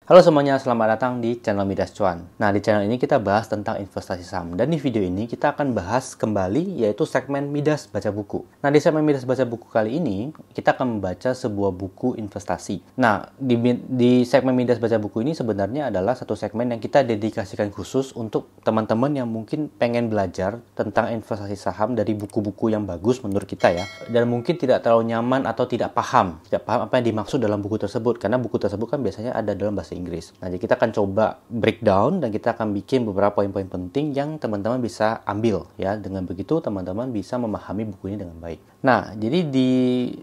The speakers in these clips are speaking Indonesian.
Halo semuanya, selamat datang di channel Midas Cuan. Nah, di channel ini kita bahas tentang investasi saham. Dan di video ini kita akan bahas kembali yaitu segmen Midas Baca Buku. Nah, di segmen Midas Baca Buku kali ini, kita akan membaca sebuah buku investasi. Nah, di segmen Midas Baca Buku ini sebenarnya adalah satu segmen yang kita dedikasikan khusus untuk teman-teman yang mungkin pengen belajar tentang investasi saham dari buku-buku yang bagus menurut kita ya. Dan mungkin tidak terlalu nyaman atau tidak paham apa yang dimaksud dalam buku tersebut. Karena buku tersebut kan biasanya ada dalam bahasa Inggris. Nah, jadi kita akan coba breakdown dan kita akan bikin beberapa poin-poin penting yang teman-teman bisa ambil ya. Dengan begitu teman-teman bisa memahami buku ini dengan baik. Nah, jadi di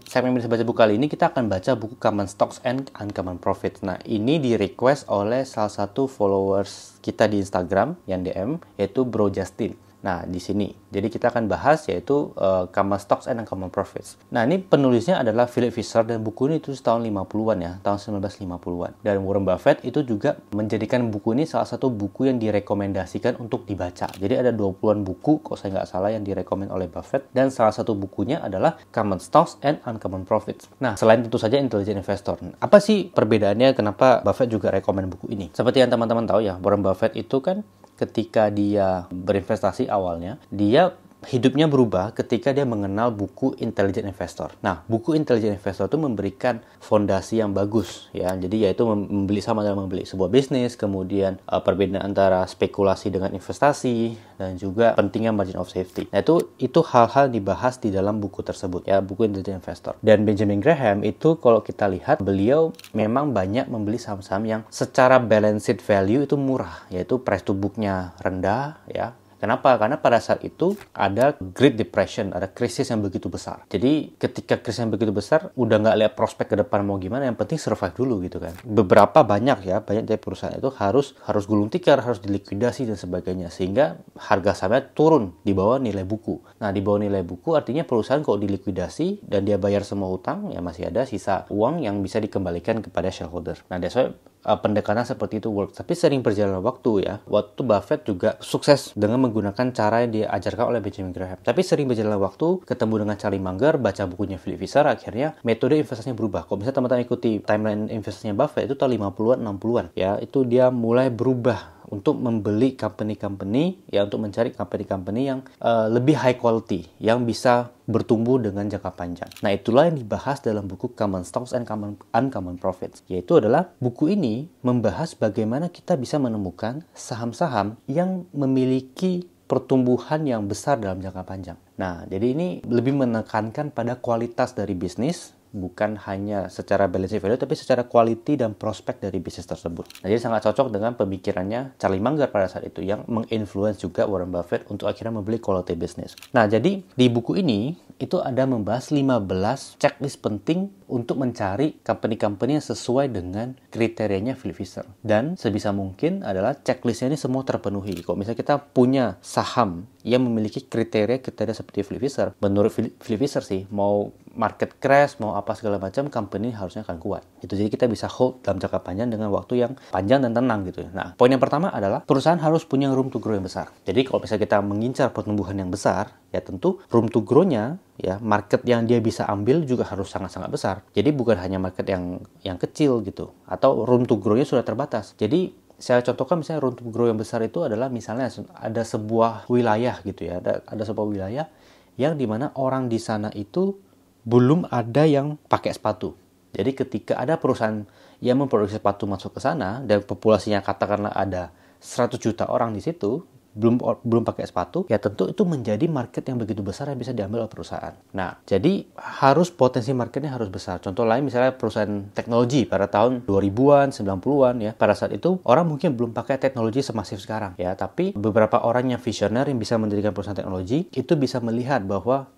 segmen Midas Baca Buku kali ini kita akan baca buku Common Stocks and Uncommon Profits. Nah, ini di request oleh salah satu followers kita di Instagram yang DM yaitu Bro Justin. Nah, di sini. Jadi kita akan bahas yaitu Common Stocks and Uncommon Profits. Nah, ini penulisnya adalah Philip Fisher dan buku ini itu tahun 50-an ya, tahun 1950-an. Dan Warren Buffett itu juga menjadikan buku ini salah satu buku yang direkomendasikan untuk dibaca. Jadi ada 20-an buku, kalau saya nggak salah, yang direkomend oleh Buffett. Dan salah satu bukunya adalah Common Stocks and Uncommon Profits. Nah, selain tentu saja Intelligent Investor. Apa sih perbedaannya kenapa Buffett juga rekomend buku ini? Seperti yang teman-teman tahu ya, Warren Buffett itu kan ketika dia berinvestasi awalnya, dia hidupnya berubah ketika dia mengenal buku Intelligent Investor. Nah, buku Intelligent Investor itu memberikan fondasi yang bagus ya. Jadi yaitu membeli sama dalam membeli sebuah bisnis, kemudian perbedaan antara spekulasi dengan investasi dan juga pentingnya margin of safety. Nah, itu hal-hal dibahas di dalam buku tersebut ya, buku Intelligent Investor. Dan Benjamin Graham itu kalau kita lihat beliau memang banyak membeli saham-saham yang secara balance sheet value itu murah, yaitu price to book-nya rendah ya. Kenapa? Karena pada saat itu ada Great Depression, ada krisis yang begitu besar. Jadi ketika krisis yang begitu besar, udah nggak lihat prospek ke depan mau gimana, yang penting survive dulu gitu kan. Banyak dari perusahaan itu harus gulung tikar, harus dilikuidasi dan sebagainya, sehingga harga sahamnya turun di bawah nilai buku. Nah, di bawah nilai buku artinya perusahaan kalau dilikuidasi dan dia bayar semua utang, ya masih ada sisa uang yang bisa dikembalikan kepada shareholder. Nah, that's why pendekatan seperti itu work. Tapi sering berjalan waktu ya. Waktu Buffett juga sukses dengan menggunakan cara yang diajarkan oleh Benjamin Graham. Tapi sering berjalan waktu, ketemu dengan Charlie Munger, baca bukunya Philip Fisher, akhirnya metode investasinya berubah. Kalau misalnya teman-teman ikuti timeline investasinya Buffett itu tahun 50-an, 60-an ya, itu dia mulai berubah untuk membeli company-company ya, untuk mencari company-company yang lebih high quality, yang bisa bertumbuh dengan jangka panjang. Nah, itulah yang dibahas dalam buku Common Stocks and Uncommon Profits. Yaitu adalah buku ini membahas bagaimana kita bisa menemukan saham-saham yang memiliki pertumbuhan yang besar dalam jangka panjang. Nah, jadi ini lebih menekankan pada kualitas dari bisnis, bukan hanya secara balance sheet value, tapi secara quality dan prospek dari bisnis tersebut. Nah, jadi sangat cocok dengan pemikirannya Charlie Munger pada saat itu, yang menginfluence juga Warren Buffett untuk akhirnya membeli quality business. Nah, jadi di buku ini, itu ada membahas 15 checklist penting untuk mencari company-company yang sesuai dengan kriterianya Philip Fisher. Dan sebisa mungkin adalah checklistnya ini semua terpenuhi. Kalau misalnya kita punya saham yang memiliki kriteria seperti Philip Fisher, menurut Philip Fisher sih, mau market crash, mau apa segala macam, company harusnya akan kuat. Itu jadi kita bisa hold dalam jangka panjang dengan waktu yang panjang dan tenang gitu. Nah, poin yang pertama adalah perusahaan harus punya room to grow yang besar. Jadi kalau misalnya kita mengincar pertumbuhan yang besar, ya tentu room to grow-nya ya, market yang dia bisa ambil juga harus sangat-sangat besar. Jadi bukan hanya market yang kecil gitu, atau room to grow-nya sudah terbatas. Jadi saya contohkan misalnya room to grow yang besar itu adalah misalnya ada sebuah wilayah gitu ya, ada sebuah wilayah yang dimana orang di sana itu belum ada yang pakai sepatu. Jadi ketika ada perusahaan yang memproduksi sepatu masuk ke sana dan populasinya katakanlah ada 100 juta orang di situ, belum pakai sepatu, ya tentu itu menjadi market yang begitu besar yang bisa diambil oleh perusahaan. Nah, jadi potensi marketnya harus besar. Contoh lain misalnya perusahaan teknologi pada tahun 2000-an, 90-an ya. Pada saat itu orang mungkin belum pakai teknologi semasif sekarang ya, tapi beberapa orang yang visioner yang bisa mendirikan perusahaan teknologi itu bisa melihat bahwa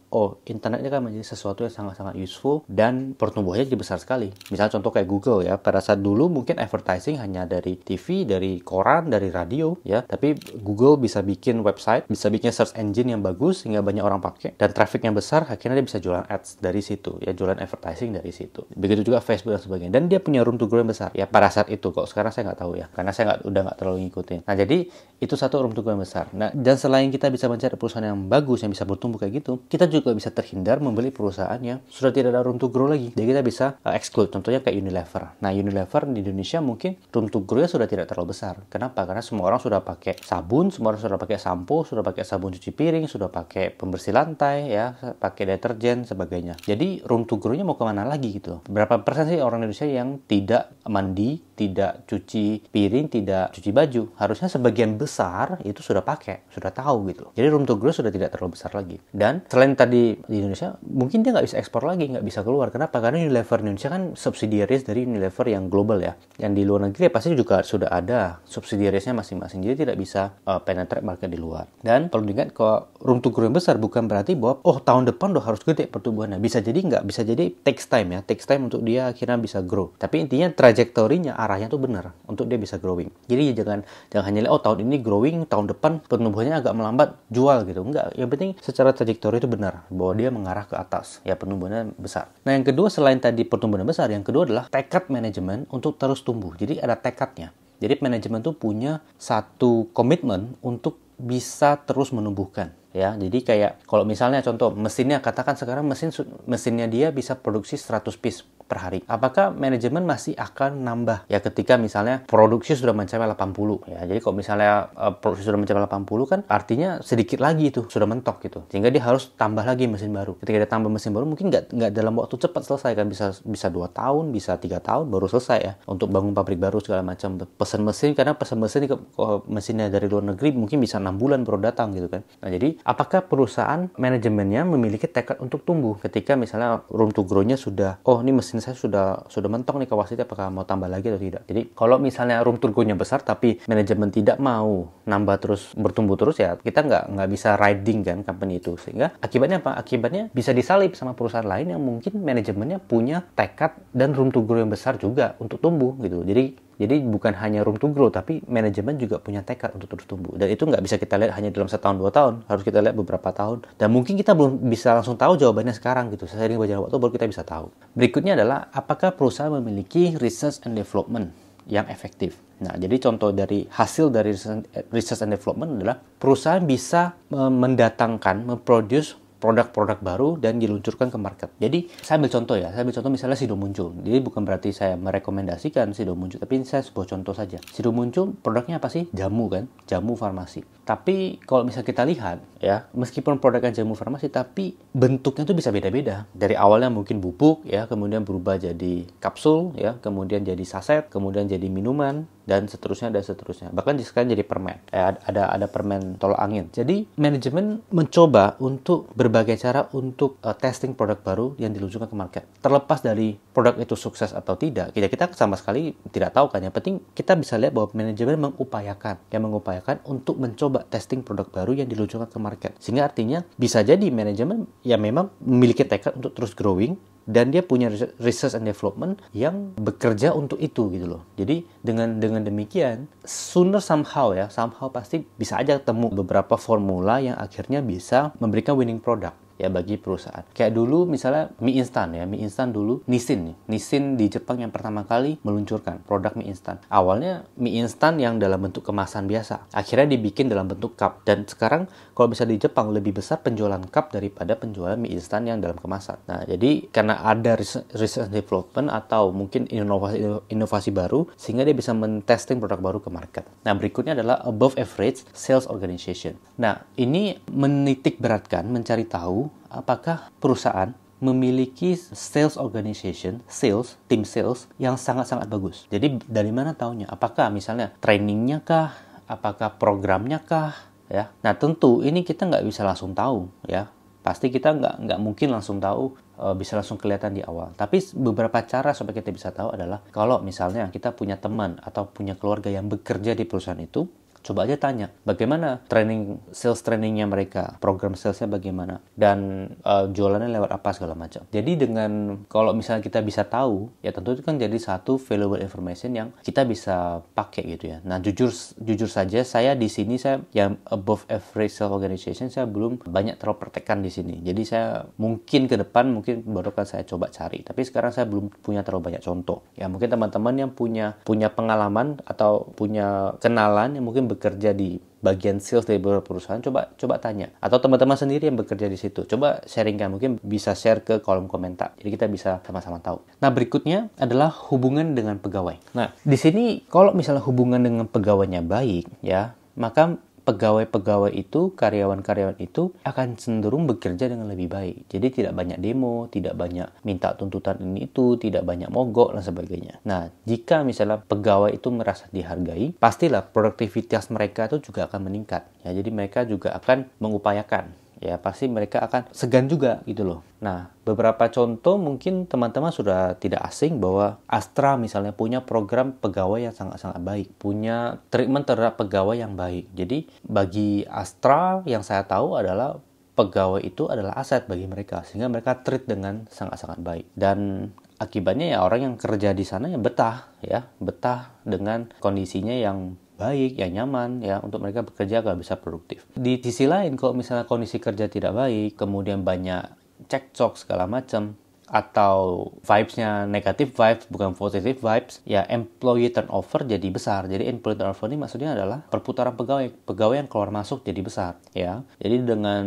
internet ini kan menjadi sesuatu yang sangat-sangat useful dan pertumbuhannya jadi besar sekali. Misalnya contoh kayak Google ya, pada saat dulu mungkin advertising hanya dari TV, dari koran, dari radio ya, tapi Google bisa bikin website, bisa bikin search engine yang bagus sehingga banyak orang pakai dan trafficnya besar, akhirnya dia bisa jualan ads dari situ ya, jualan advertising dari situ. Begitu juga Facebook dan sebagainya, dan dia punya room to grow yang besar ya pada saat itu. Kok sekarang saya nggak tahu ya, karena saya udah nggak terlalu ngikutin. Nah, jadi itu satu room to grow yang besar. Nah, dan selain kita bisa mencari perusahaan yang bagus yang bisa bertumbuh kayak gitu, kita juga juga bisa terhindar membeli perusahaan yang sudah tidak ada room to grow lagi. Jadi kita bisa exclude, contohnya kayak Unilever. Nah, Unilever di Indonesia mungkin room to grow-nya sudah tidak terlalu besar. Kenapa? Karena semua orang sudah pakai sabun, semua orang sudah pakai sampo, sudah pakai sabun cuci piring, sudah pakai pembersih lantai, ya, pakai deterjen, sebagainya. Jadi room to grow-nya mau kemana lagi gitu. Berapa persen sih orang Indonesia yang tidak mandi, tidak cuci piring, tidak cuci baju? Harusnya sebagian besar itu sudah pakai, sudah tahu gitu. Jadi room to grow sudah tidak terlalu besar lagi. Dan selain tadi di Indonesia, mungkin dia nggak bisa ekspor lagi, nggak bisa keluar. Kenapa? Karena Unilever Indonesia kan subsidiaries dari Unilever yang global ya. Yang di luar negeri pasti juga sudah ada subsidiariesnya masing-masing. Jadi tidak bisa penetrate market di luar. Dan perlu diingat kalau room to grow yang besar bukan berarti bahwa tahun depan udah harus gede pertumbuhannya. Bisa jadi nggak, bisa jadi takes time ya. Takes time untuk dia akhirnya bisa grow. Tapi intinya trajektorinya, arahnya tuh benar untuk dia bisa growing. Jadi jangan hanya lihat tahun ini growing, tahun depan pertumbuhannya agak melambat, jual gitu. Enggak, yang penting secara trajektori itu benar bahwa dia mengarah ke atas, ya pertumbuhannya besar. Nah, yang kedua selain tadi pertumbuhan besar, yang kedua adalah tekad manajemen untuk terus tumbuh. Jadi ada tekadnya. Jadi manajemen tuh punya satu komitmen untuk bisa terus menumbuhkan. Ya, jadi kayak kalau misalnya contoh mesinnya, katakan sekarang mesinnya dia bisa produksi 100 piece per hari. Apakah manajemen masih akan nambah? Ya ketika misalnya produksi sudah mencapai 80. Ya, jadi kalau misalnya produksi sudah mencapai 80 kan artinya sedikit lagi itu sudah mentok gitu. Sehingga dia harus tambah lagi mesin baru. Ketika dia tambah mesin baru mungkin nggak dalam waktu cepat selesai kan, bisa 2 tahun, bisa 3 tahun baru selesai ya. Untuk bangun pabrik baru segala macam. Pesan mesin, karena pesan mesin mesinnya dari luar negeri mungkin bisa 6 bulan baru datang gitu kan. Nah, jadi apakah perusahaan manajemennya memiliki tekad untuk tumbuh ketika misalnya room to grow-nya sudah, ini mesin saya sudah mentok nih kapasitas, apakah mau tambah lagi atau tidak? Jadi kalau misalnya room to grow-nya besar tapi manajemen tidak mau nambah terus, bertumbuh terus, ya kita nggak bisa riding kan company itu. Sehingga akibatnya apa? Akibatnya bisa disalip sama perusahaan lain yang mungkin manajemennya punya tekad dan room to grow yang besar juga untuk tumbuh gitu. Jadi bukan hanya room to grow, tapi manajemen juga punya tekad untuk terus tumbuh. Dan itu nggak bisa kita lihat hanya dalam 1-2 tahun. Harus kita lihat beberapa tahun. Dan mungkin kita belum bisa langsung tahu jawabannya sekarang gitu. Seiring berjalannya waktu baru kita bisa tahu. Berikutnya adalah apakah perusahaan memiliki research and development yang efektif. Nah, jadi contoh dari hasil dari research and development adalah perusahaan bisa memproduce produk-produk baru dan diluncurkan ke market. Jadi saya ambil contoh misalnya Sido muncul. Jadi bukan berarti saya merekomendasikan Sido muncul, tapi saya sebuah contoh saja. Sido muncul produknya apa sih? Jamu kan, jamu farmasi. Tapi kalau misalnya kita lihat ya, meskipun produknya jamu farmasi, tapi bentuknya tuh bisa beda-beda. Dari awalnya mungkin bubuk ya, kemudian berubah jadi kapsul ya, kemudian jadi saset, kemudian jadi minuman, dan seterusnya. Bahkan sekarang jadi permen. Ada permen tolak angin. Jadi manajemen mencoba untuk berbagai cara untuk testing produk baru yang diluncurkan ke market. Terlepas dari produk itu sukses atau tidak, kita sama sekali tidak tahu kan. Yang penting kita bisa lihat bahwa manajemen mengupayakan untuk mencoba testing produk baru yang diluncurkan ke market. Sehingga artinya bisa jadi manajemen yang memang memiliki tekad untuk terus growing, dan dia punya research and development yang bekerja untuk itu gitu loh. Jadi dengan demikian, somehow pasti bisa aja ketemu beberapa formula yang akhirnya bisa memberikan winning product ya bagi perusahaan. Kayak dulu misalnya mie instan dulu Nissin di Jepang yang pertama kali meluncurkan produk mie instan. Awalnya mie instan yang dalam bentuk kemasan biasa, akhirnya dibikin dalam bentuk cup, dan sekarang kalau bisa di Jepang lebih besar penjualan cup daripada penjualan mie instan yang dalam kemasan. Nah, jadi karena ada research and development atau mungkin inovasi baru, sehingga dia bisa men-testing produk baru ke market. Nah, berikutnya adalah above average sales organization. Nah, ini menitik beratkan mencari tahu apakah perusahaan memiliki sales organization, tim sales yang sangat-sangat bagus. Jadi dari mana taunya? Apakah misalnya trainingnya kah? Apakah programnya kah? Ya, nah tentu ini kita nggak bisa langsung tahu ya. Pasti kita nggak mungkin langsung tahu, bisa langsung kelihatan di awal. Tapi beberapa cara supaya kita bisa tahu adalah kalau misalnya kita punya teman atau punya keluarga yang bekerja di perusahaan itu, coba aja tanya, bagaimana sales trainingnya mereka, program salesnya bagaimana, dan jualannya lewat apa segala macam. Jadi kalau misalnya kita bisa tahu, ya tentu itu kan jadi satu valuable information yang kita bisa pakai gitu ya. Nah, jujur saja saya di sini yang above average sales organization saya belum banyak terlalu praktekkan di sini. Jadi saya mungkin ke depan baru akan saya coba cari. Tapi sekarang saya belum punya terlalu banyak contoh. Ya mungkin teman-teman yang punya pengalaman atau punya kenalan yang mungkin bekerja di bagian sales dari beberapa perusahaan, coba tanya. Atau teman-teman sendiri yang bekerja di situ, coba sharingkan, mungkin bisa share ke kolom komentar. Jadi kita bisa sama-sama tahu. Nah, berikutnya adalah hubungan dengan pegawai. Nah, di sini kalau misalnya hubungan dengan pegawainya baik, ya, maka pegawai-pegawai itu, karyawan-karyawan itu akan cenderung bekerja dengan lebih baik. Jadi tidak banyak demo, tidak banyak minta tuntutan ini itu, tidak banyak mogok dan sebagainya. Nah, jika misalnya pegawai itu merasa dihargai, pastilah produktivitas mereka itu juga akan meningkat. Ya, jadi mereka juga akan mengupayakan. Ya, pasti mereka akan segan juga gitu loh. Nah, beberapa contoh mungkin teman-teman sudah tidak asing bahwa Astra misalnya punya program pegawai yang sangat-sangat baik, punya treatment terhadap pegawai yang baik. Jadi, bagi Astra yang saya tahu adalah pegawai itu adalah aset bagi mereka, sehingga mereka treat dengan sangat-sangat baik. Dan akibatnya ya orang yang kerja di sana ya betah dengan kondisinya yang baik, yang nyaman ya untuk mereka bekerja agar bisa produktif. Di sisi lain kalau misalnya kondisi kerja tidak baik, kemudian banyak cekcok segala macam, atau vibes-nya negatif vibes bukan positive vibes, ya employee turnover jadi besar. Jadi employee turnover ini maksudnya adalah perputaran pegawai yang keluar masuk jadi besar, ya. Jadi dengan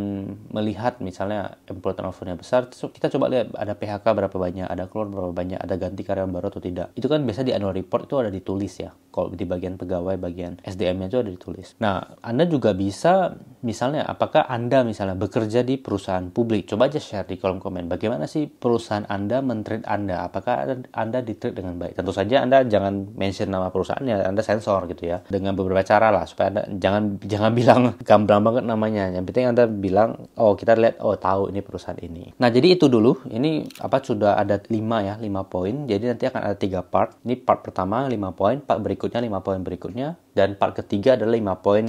melihat misalnya employee turnover-nya besar, kita coba lihat ada PHK berapa banyak, ada keluar berapa banyak, ada ganti karyawan baru atau tidak. Itu kan biasa di annual report itu ada ditulis ya. Kalau di bagian pegawai, bagian SDM-nya itu ada ditulis. Nah, Anda juga bisa misalnya apakah Anda misalnya bekerja di perusahaan publik? Coba aja share di kolom komen. Bagaimana sih perusahaan Anda men-treat Anda? Apakah Anda di-treat dengan baik? Tentu saja Anda jangan mention nama perusahaannya, Anda sensor gitu ya. Dengan beberapa cara lah supaya Anda jangan bilang gamblang banget namanya. Yang penting Anda bilang, oh kita lihat, oh tahu ini perusahaan ini. Nah, jadi itu dulu. Ini sudah ada 5 poin. Jadi nanti akan ada 3 part. Ini part pertama 5 poin, part berikutnya 5 poin berikutnya, dan part ketiga adalah 5 poin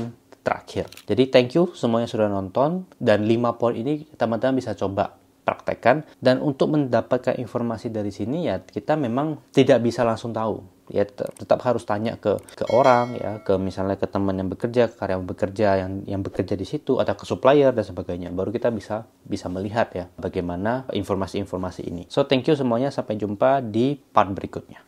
terakhir. Jadi thank you semuanya sudah nonton, dan 5 poin ini teman-teman bisa coba praktekkan. Dan untuk mendapatkan informasi dari sini ya kita memang tidak bisa langsung tahu. Ya tetap harus tanya ke orang ya, ke misalnya ke teman yang bekerja, ke karyawan bekerja yang bekerja di situ, atau ke supplier dan sebagainya. Baru kita bisa melihat ya bagaimana informasi-informasi ini. So thank you semuanya, sampai jumpa di part berikutnya.